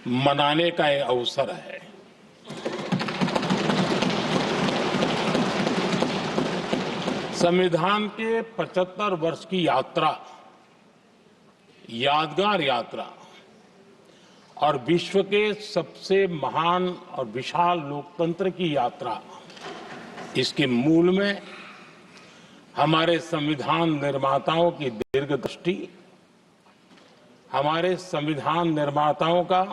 मनाने का ये अवसर है। संविधान के 75 वर्ष की यात्रा, यादगार यात्रा और विश्व के सबसे महान और विशाल लोकतंत्र की यात्रा, इसके मूल में हमारे संविधान निर्माताओं की दीर्घदृष्टि, हमारे संविधान निर्माताओं का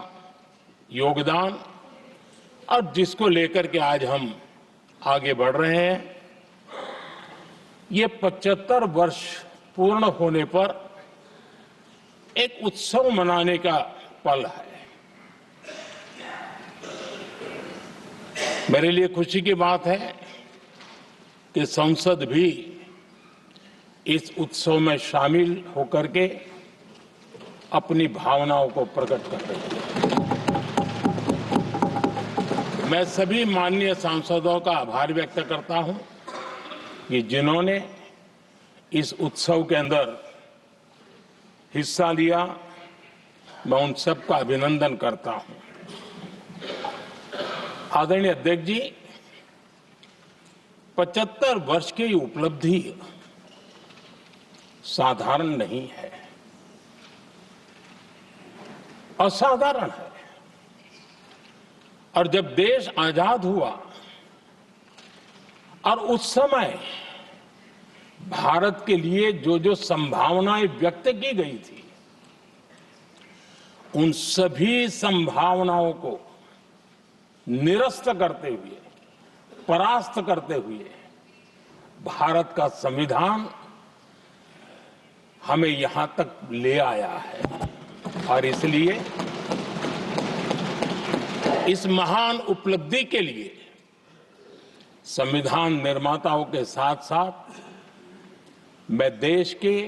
योगदान और जिसको लेकर के आज हम आगे बढ़ रहे हैं, ये 75 वर्ष पूर्ण होने पर एक उत्सव मनाने का पल है। मेरे लिए खुशी की बात है कि संसद भी इस उत्सव में शामिल होकर के अपनी भावनाओं को प्रकट कर रही है। मैं सभी माननीय सांसदों का आभार व्यक्त करता हूं कि जिन्होंने इस उत्सव के अंदर हिस्सा लिया। मैं उन सबका अभिनंदन करता हूं। आदरणीय अध्यक्ष जी, 75 वर्ष की उपलब्धि साधारण नहीं है, असाधारण है। और जब देश आजाद हुआ और उस समय भारत के लिए जो जो संभावनाएं व्यक्त की गई थी, उन सभी संभावनाओं को निरस्त करते हुए, परास्त करते हुए भारत का संविधान हमें यहां तक ले आया है। और इसलिए इस महान उपलब्धि के लिए संविधान निर्माताओं के साथ साथ मैं देश के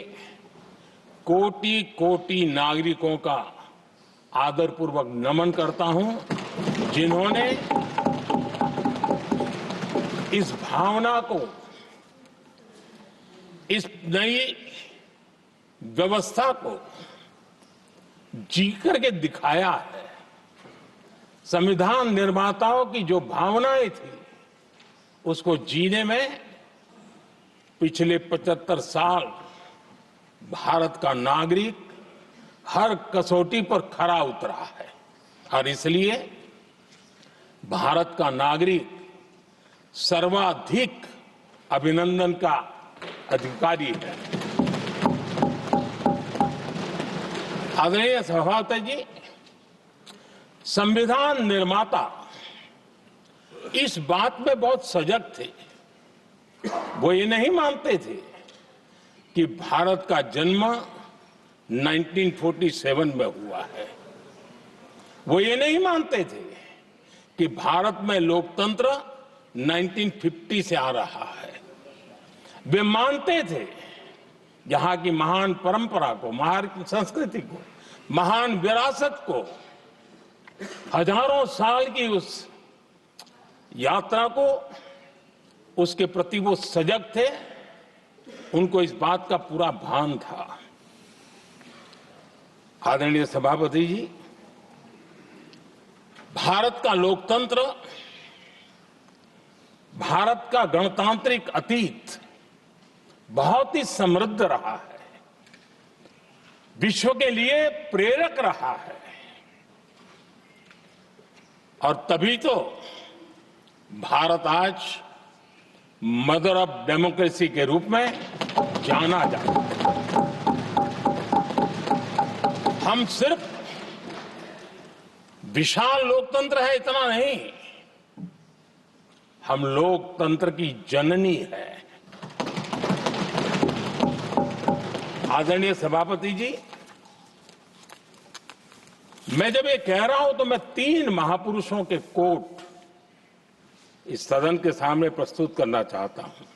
कोटि कोटि नागरिकों का आदरपूर्वक नमन करता हूं, जिन्होंने इस भावना को, इस नई व्यवस्था को जी करके दिखाया है। संविधान निर्माताओं की जो भावनाएं थी, उसको जीने में पिछले 75 साल भारत का नागरिक हर कसौटी पर खरा उतरा है। और इसलिए भारत का नागरिक सर्वाधिक अभिनंदन का अधिकारी है। आदरणीय सभापति जी, संविधान निर्माता इस बात में बहुत सजग थे। वो ये नहीं मानते थे कि भारत का जन्म 1947 में हुआ है। वो ये नहीं मानते थे कि भारत में लोकतंत्र 1950 से आ रहा है। वे मानते थे यहां की महान परंपरा को, महान संस्कृति को, महान विरासत को, हजारों साल की उस यात्रा को, उसके प्रति वो सजग थे। उनको इस बात का पूरा भान था। आदरणीय सभापति जी, भारत का लोकतंत्र, भारत का गणतांत्रिक अतीत बहुत ही समृद्ध रहा है, विश्व के लिए प्रेरक रहा है। और तभी तो भारत आज मदर ऑफ डेमोक्रेसी के रूप में जाना जाता है। हम सिर्फ विशाल लोकतंत्र है इतना नहीं, हम लोकतंत्र की जननी है। आदरणीय सभापति जी, मैं जब ये कह रहा हूं तो मैं 3 महापुरुषों के कोट इस सदन के सामने प्रस्तुत करना चाहता हूं।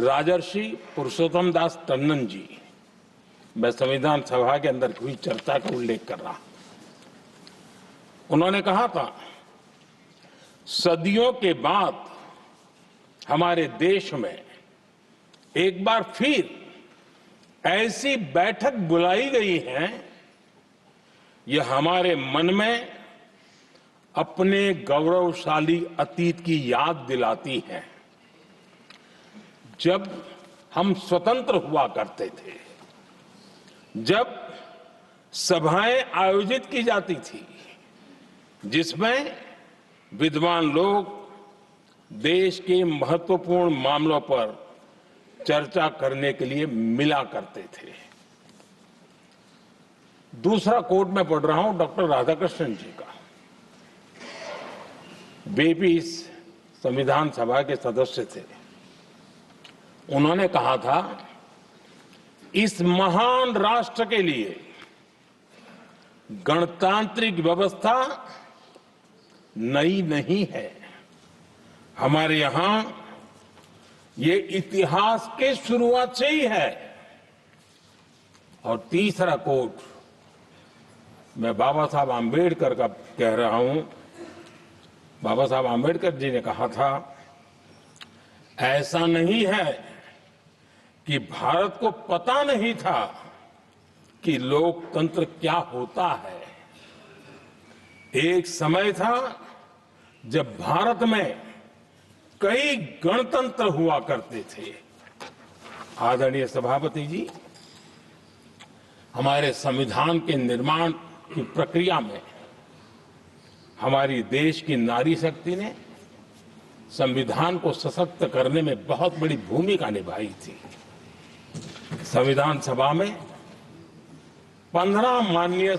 राजर्षि पुरुषोत्तम दास टंडन जी, मैं संविधान सभा के अंदर हुई चर्चा का उल्लेख कर रहा हूं। उन्होंने कहा था, सदियों के बाद हमारे देश में एक बार फिर ऐसी बैठक बुलाई गई है यह हमारे मन में अपने गौरवशाली अतीत की याद दिलाती है। जब हम स्वतंत्र हुआ करते थे, जब सभाएं आयोजित की जाती थी जिसमें विद्वान लोग देश के महत्वपूर्ण मामलों पर चर्चा करने के लिए मिला करते थे। दूसरा कोट मैं पढ़ रहा हूं डॉक्टर राधाकृष्णन जी का। वे भी इस संविधान सभा के सदस्य थे। उन्होंने कहा था, इस महान राष्ट्र के लिए गणतांत्रिक व्यवस्था नई नहीं है। हमारे यहां ये इतिहास के शुरुआत से ही है। और तीसरा कोट मैं बाबा साहब आंबेडकर का कह रहा हूं। बाबा साहब आंबेडकर जी ने कहा था, ऐसा नहीं है कि भारत को पता नहीं था कि लोकतंत्र क्या होता है। एक समय था जब भारत में कई गणतंत्र हुआ करते थे। आदरणीय सभापति जी, हमारे संविधान के निर्माण की प्रक्रिया में हमारी देश की नारी शक्ति ने संविधान को सशक्त करने में बहुत बड़ी भूमिका निभाई थी। संविधान सभा में 15 माननीय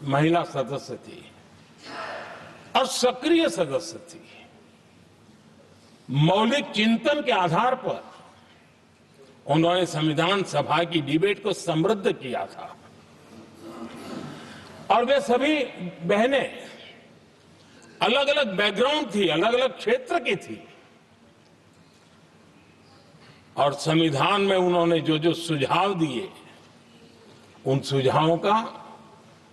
महिला सदस्य थी और सक्रिय सदस्य थी। मौलिक चिंतन के आधार पर उन्होंने संविधान सभा की डिबेट को समृद्ध किया था। और वे सभी बहनें अलग अलग बैकग्राउंड थी, अलग अलग क्षेत्र की थी। और संविधान में उन्होंने जो जो सुझाव दिए, उन सुझावों का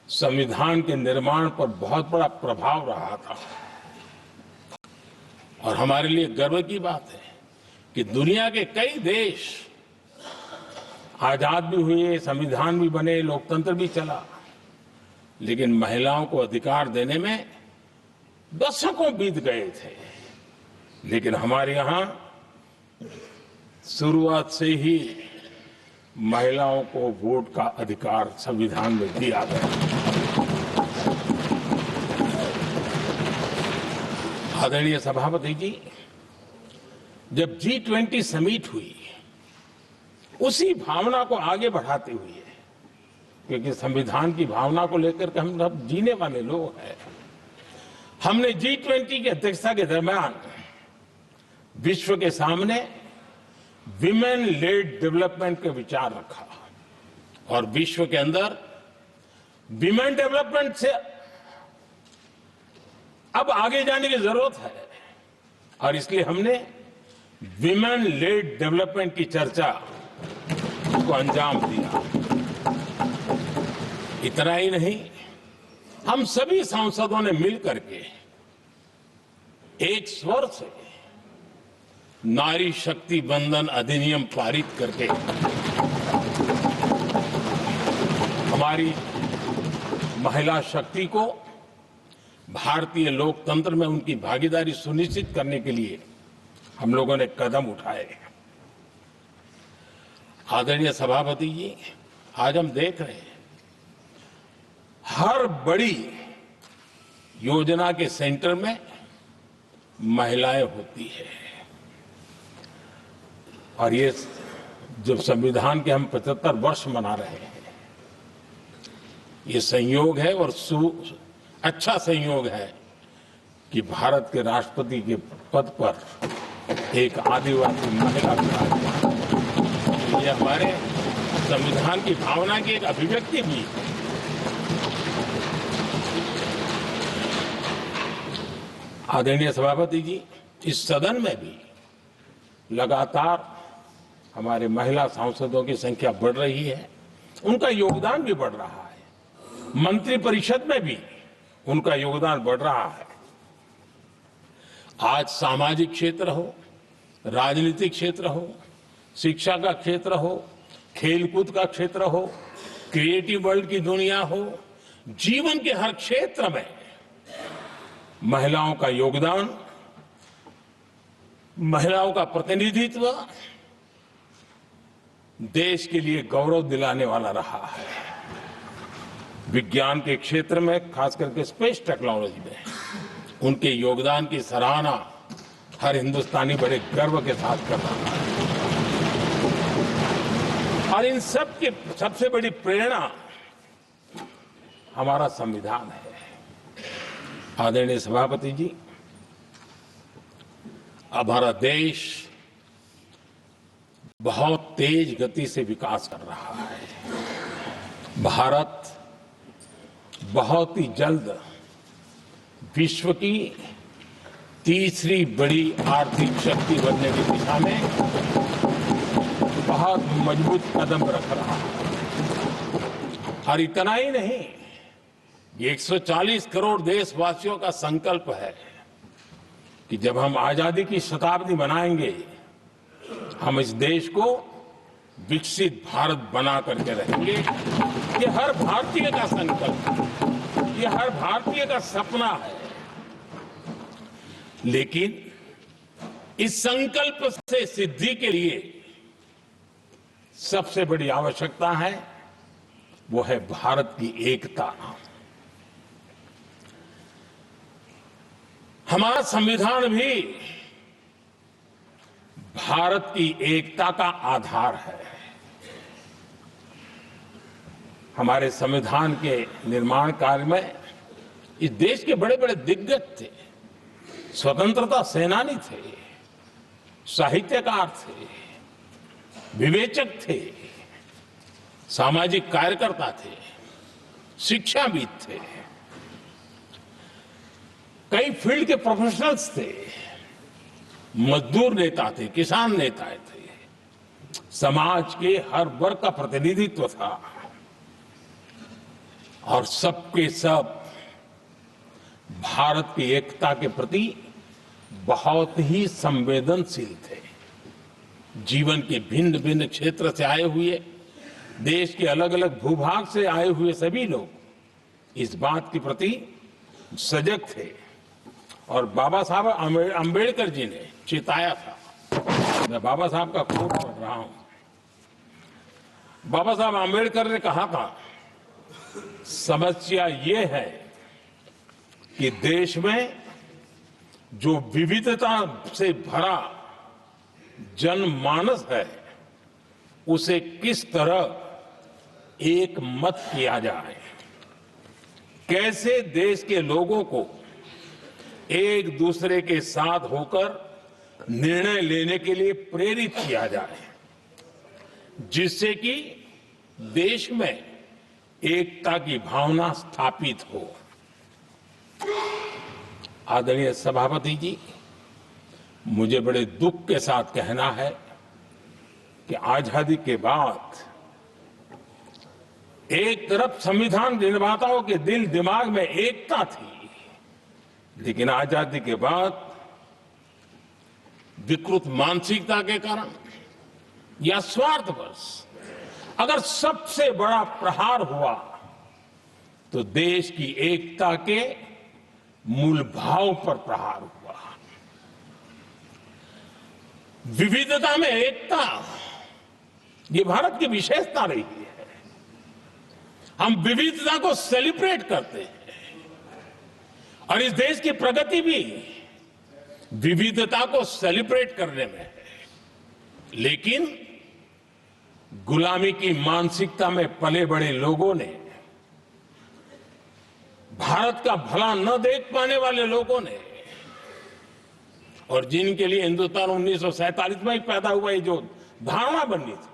संविधान के निर्माण पर बहुत बड़ा प्रभाव रहा था। और हमारे लिए गर्व की बात है कि दुनिया के कई देश आजाद भी हुए, संविधान भी बने, लोकतंत्र भी चला, लेकिन महिलाओं को अधिकार देने में दशकों बीत गए थे। लेकिन हमारे यहां शुरुआत से ही महिलाओं को वोट का अधिकार संविधान में दिया गया। आदरणीय सभापति जी, जब G20 समिट हुई, उसी भावना को आगे बढ़ाते हुए, क्योंकि संविधान की भावना को लेकर के हम सब जीने वाले लोग हैं, हमने G20 की अध्यक्षता के दरमियान विश्व के सामने विमेन लेड डेवलपमेंट का विचार रखा। और विश्व के अंदर विमेन डेवलपमेंट से अब आगे जाने की जरूरत है। और इसलिए हमने विमेन लेड डेवलपमेंट की चर्चा को अंजाम दिया। इतना ही नहीं, हम सभी सांसदों ने मिलकर के एक स्वर से नारी शक्ति बंधन अधिनियम पारित करके हमारी महिला शक्ति को भारतीय लोकतंत्र में उनकी भागीदारी सुनिश्चित करने के लिए हम लोगों ने कदम उठाए। आदरणीय सभापति जी, आज हम देख रहे हैं हर बड़ी योजना के सेंटर में महिलाएं होती है। और ये जब संविधान के हम 75 वर्ष मना रहे हैं, ये संयोग है और अच्छा संयोग है कि भारत के राष्ट्रपति के पद पर एक आदिवासी महिला विराजमान। ये हमारे संविधान की भावना की एक अभिव्यक्ति भी है। आदरणीय सभापति जी, इस सदन में भी लगातार हमारे महिला सांसदों की संख्या बढ़ रही है, उनका योगदान भी बढ़ रहा है। मंत्रिपरिषद में भी उनका योगदान बढ़ रहा है। आज सामाजिक क्षेत्र हो, राजनीतिक क्षेत्र हो, शिक्षा का क्षेत्र हो, खेलकूद का क्षेत्र हो, क्रिएटिव वर्ल्ड की दुनिया हो जीवन के हर क्षेत्र में महिलाओं का योगदान, महिलाओं का प्रतिनिधित्व देश के लिए गौरव दिलाने वाला रहा है। विज्ञान के क्षेत्र में, खास करके स्पेस टेक्नोलॉजी में उनके योगदान की सराहना हर हिंदुस्तानी बड़े गर्व के साथ कर रहा है। और इन सब की सबसे बड़ी प्रेरणा हमारा संविधान है। आदरणीय सभापति जी, हमारा देश बहुत तेज गति से विकास कर रहा है। भारत बहुत ही जल्द विश्व की तीसरी बड़ी आर्थिक शक्ति बनने की दिशा में बहुत मजबूत कदम रख रहा है। और इतना ही नहीं, ये 140 करोड़ देशवासियों का संकल्प है कि जब हम आजादी की शताब्दी मनाएंगे, हम इस देश को विकसित भारत बना करके रहेंगे। ये हर भारतीय का संकल्प है, ये हर भारतीय का सपना है। लेकिन इस संकल्प से सिद्धि के लिए सबसे बड़ी आवश्यकता है, वो है भारत की एकता। हमारा संविधान भी भारत की एकता का आधार है। हमारे संविधान के निर्माण कार्य में इस देश के बड़े बड़े दिग्गज थे, स्वतंत्रता सेनानी थे, साहित्यकार थे, विवेचक थे, सामाजिक कार्यकर्ता थे, शिक्षाविद थे, कई फील्ड के प्रोफेशनल्स थे, मजदूर नेता थे, किसान नेता थे, समाज के हर वर्ग का प्रतिनिधित्व था और सबके सब भारत की एकता के प्रति बहुत ही संवेदनशील थे। जीवन के भिन्न भिन्न क्षेत्र से आए हुए, देश के अलग अलग भूभाग से आए हुए सभी लोग इस बात के प्रति सजग थे। और बाबा साहब अंबेडकर जी ने चेताया था। मैं बाबा साहब का कोट पढ़ रहा हूं। बाबा साहब अंबेडकर ने कहा था, समस्या ये है कि देश में जो विविधता से भरा जनमानस है, उसे किस तरह एक मत किया जाए, कैसे देश के लोगों को एक दूसरे के साथ होकर निर्णय लेने के लिए प्रेरित किया जाए, जिससे कि देश में एकता की भावना स्थापित हो। आदरणीय सभापति जी, मुझे बड़े दुख के साथ कहना है कि आजादी के बाद एक तरफ संविधान निर्माताओं के दिल दिमाग में एकता थी, लेकिन आजादी के बाद विकृत मानसिकता के कारण या स्वार्थवश अगर सबसे बड़ा प्रहार हुआ तो देश की एकता के मूल भाव पर प्रहार हुआ। विविधता में एकता, ये भारत की विशेषता रही है। हम विविधता को सेलिब्रेट करते हैं और इस देश की प्रगति भी विविधता को सेलिब्रेट करने में है। लेकिन गुलामी की मानसिकता में पले बड़े लोगों ने, भारत का भला न देख पाने वाले लोगों ने, और जिनके लिए हिंदुस्तान 1947 में ही पैदा हुआ, ये जो धारणा बननी थी,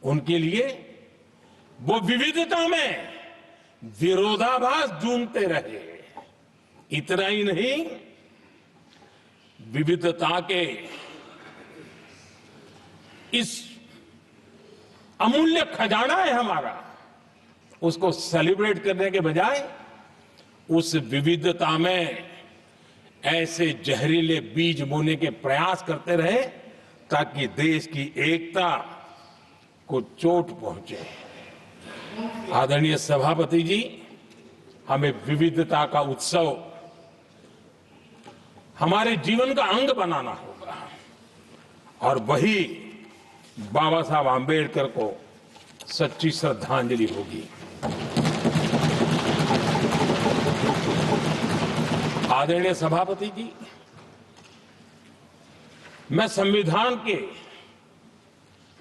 उनके लिए वो विविधता में विरोधाभास ढूंढते रहे। इतना ही नहीं, विविधता के इस अमूल्य खजाना है हमारा, उसको सेलिब्रेट करने के बजाय उस विविधता में ऐसे जहरीले बीज बोने के प्रयास करते रहे ताकि देश की एकता को चोट पहुंचे। आदरणीय सभापति जी, हमें विविधता का उत्सव हमारे जीवन का अंग बनाना होगा और वही बाबा साहब आम्बेडकर को सच्ची श्रद्धांजलि होगी। आदरणीय सभापति जी, मैं संविधान के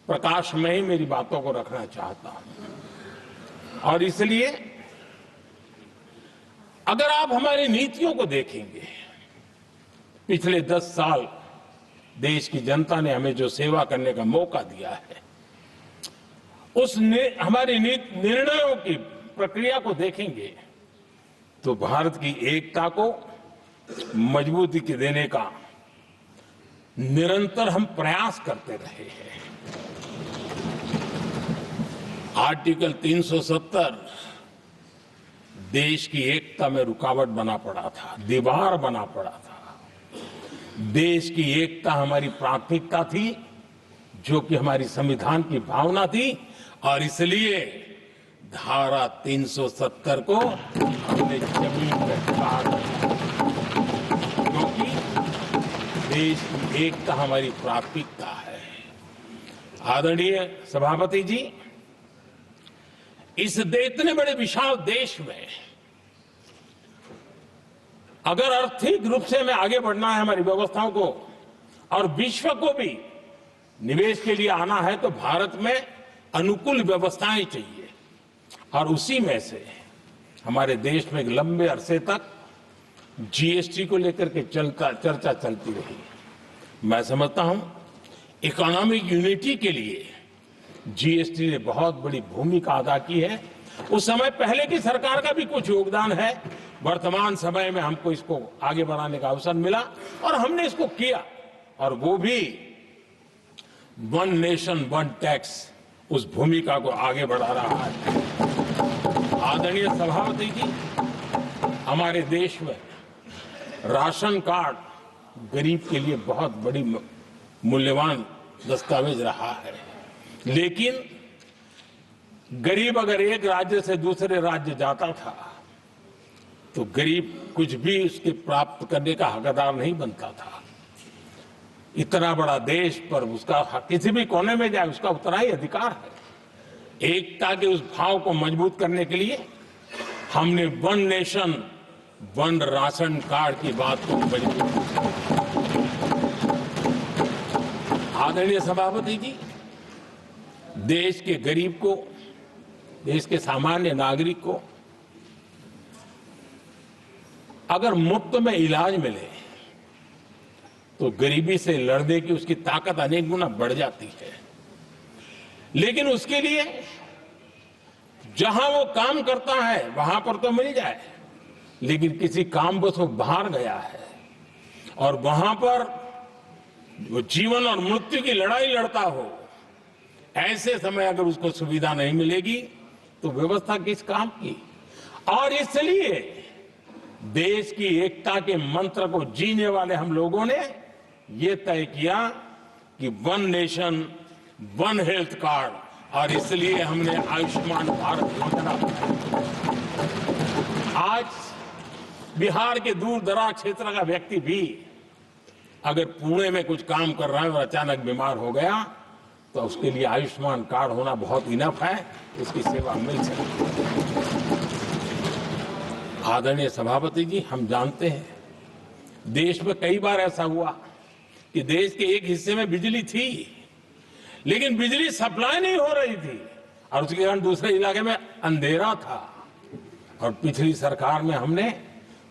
प्रकाश में ही मेरी बातों को रखना चाहता हूं और इसलिए अगर आप हमारी नीतियों को देखेंगे, पिछले 10 साल देश की जनता ने हमें जो सेवा करने का मौका दिया है, हमारी निर्णयों की प्रक्रिया को देखेंगे तो भारत की एकता को मजबूती देने का निरंतर हम प्रयास करते रहे हैं। आर्टिकल 370 देश की एकता में रुकावट बना पड़ा था, दीवार बना पड़ा था। देश की एकता हमारी प्राथमिकता थी, जो कि हमारी संविधान की भावना थी और इसलिए धारा 370 को हमने जमीन पर काट दिया, क्योंकि देश की एकता हमारी प्राथमिकता है। आदरणीय सभापति जी, इस इतने बड़े विशाल देश में अगर आर्थिक रूप से हमें आगे बढ़ना है, हमारी व्यवस्थाओं को और विश्व को भी निवेश के लिए आना है, तो भारत में अनुकूल व्यवस्थाएं चाहिए और उसी में से हमारे देश में एक लंबे अरसे तक जीएसटी को लेकर के चर्चा चलती रही। मैं समझता हूं इकोनॉमिक यूनिटी के लिए जीएसटी ने बहुत बड़ी भूमिका अदा की है। उस समय पहले की सरकार का भी कुछ योगदान है। वर्तमान समय में हमको इसको आगे बढ़ाने का अवसर मिला और हमने इसको किया और वो भी वन नेशन वन टैक्स उस भूमिका को आगे बढ़ा रहा है। आदरणीय सभापति जी, हमारे देश में राशन कार्ड गरीब के लिए बहुत बड़ी मूल्यवान दस्तावेज रहा है, लेकिन गरीब अगर एक राज्य से दूसरे राज्य जाता था तो गरीब कुछ भी उसके प्राप्त करने का हकदार नहीं बनता था। इतना बड़ा देश पर उसका किसी भी कोने में जाए उसका उतना ही अधिकार है। एकता के उस भाव को मजबूत करने के लिए हमने one nation one ration card की बात को मजबूत किया। आदरणीय सभापति जी, देश के गरीब को, देश के सामान्य नागरिक को अगर मुफ्त में इलाज मिले तो गरीबी से लड़ने की उसकी ताकत अनेक गुना बढ़ जाती है। लेकिन उसके लिए जहां वो काम करता है वहां पर तो मिल जाए, लेकिन किसी काम बस वो बाहर गया है और वहां पर वो जीवन और मृत्यु की लड़ाई लड़ता हो, ऐसे समय अगर उसको सुविधा नहीं मिलेगी तो व्यवस्था किस काम की। और इसलिए देश की एकता के मंत्र को जीने वाले हम लोगों ने ये तय किया कि one nation one health card, और इसलिए हमने आयुष्मान भारत योजना बनाई। आज बिहार के दूर दराज क्षेत्र का व्यक्ति भी अगर पुणे में कुछ काम कर रहा है और अचानक बीमार हो गया तो उसके लिए आयुष्मान कार्ड होना बहुत इनफ है, उसकी सेवा मिल सकती है। आदरणीय सभापति जी, हम जानते हैं देश में कई बार ऐसा हुआ कि देश के एक हिस्से में बिजली थी लेकिन बिजली सप्लाई नहीं हो रही थी और उसके कारण दूसरे इलाके में अंधेरा था। और पिछली सरकार में हमने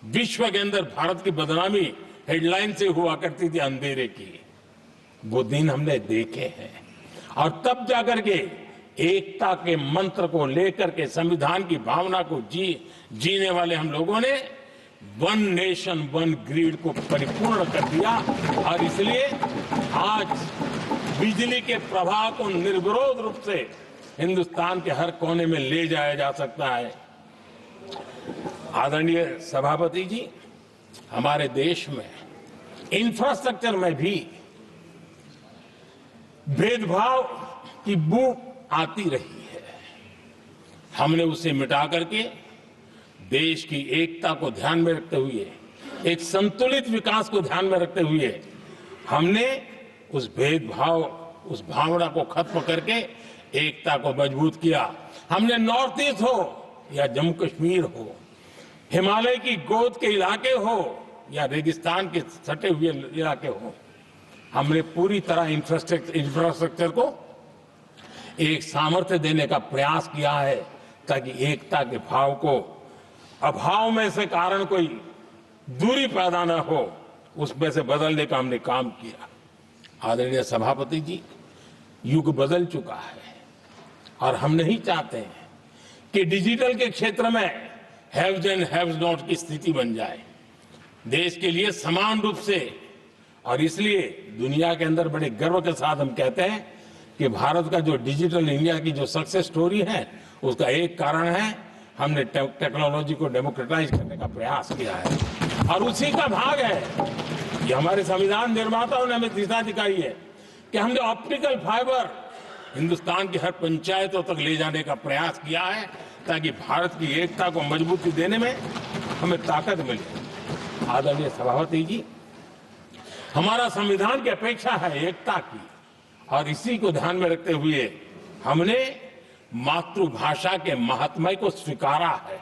विश्व के अंदर भारत की बदनामी हेडलाइन से हुआ करती थी अंधेरे की, वो दिन हमने देखे हैं। और तब जाकर के एकता के मंत्र को लेकर के संविधान की भावना को जीने वाले हम लोगों ने वन नेशन वन ग्रिड को परिपूर्ण कर दिया और इसलिए आज बिजली के प्रवाह को निर्विरोध रूप से हिंदुस्तान के हर कोने में ले जाया जा सकता है। आदरणीय सभापति जी, हमारे देश में इंफ्रास्ट्रक्चर में भी भेदभाव की बू आती रही है। हमने उसे मिटा करके देश की एकता को ध्यान में रखते हुए, एक संतुलित विकास को ध्यान में रखते हुए हमने उस भेदभाव, उस भावना को खत्म करके एकता को मजबूत किया। हमने नॉर्थ ईस्ट हो या जम्मू कश्मीर हो, हिमालय की गोद के इलाके हो या रेगिस्तान के सटे हुए इलाके हो, हमने पूरी तरह इंफ्रास्ट्रक्चर को एक सामर्थ्य देने का प्रयास किया है ताकि एकता के भाव को अभाव में से कारण कोई दूरी पैदा न हो, उसमें से बदलने का हमने काम किया। आदरणीय सभापति जी, युग बदल चुका है और हम नहीं चाहते हैं कि डिजिटल के क्षेत्र में हैव्स एंड हैव्स नॉट की स्थिति बन जाए। देश के लिए समान रूप से, और इसलिए दुनिया के अंदर बड़े गर्व के साथ हम कहते हैं कि भारत का जो डिजिटल इंडिया की जो सक्सेस स्टोरी है, उसका एक कारण है हमने टेक्नोलॉजी को डेमोक्रेटाइज करने का प्रयास किया है और उसी का भाग है ये हमारे संविधान निर्माताओं ने हमें दिशा दिखाई है कि हमने ऑप्टिकल फाइबर हिंदुस्तान की हर पंचायतों तक ले जाने का प्रयास किया है ताकि भारत की एकता को मजबूती देने में हमें ताकत मिले। आदरणीय सभापति जी, हमारा संविधान की अपेक्षा है एकता की, और इसी को ध्यान में रखते हुए हमने मातृभाषा के महात्म्य को स्वीकारा है।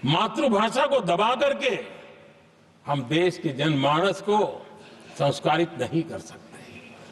मातृभाषा को दबा करके हम देश के जनमानस को संस्कारित नहीं कर सकते।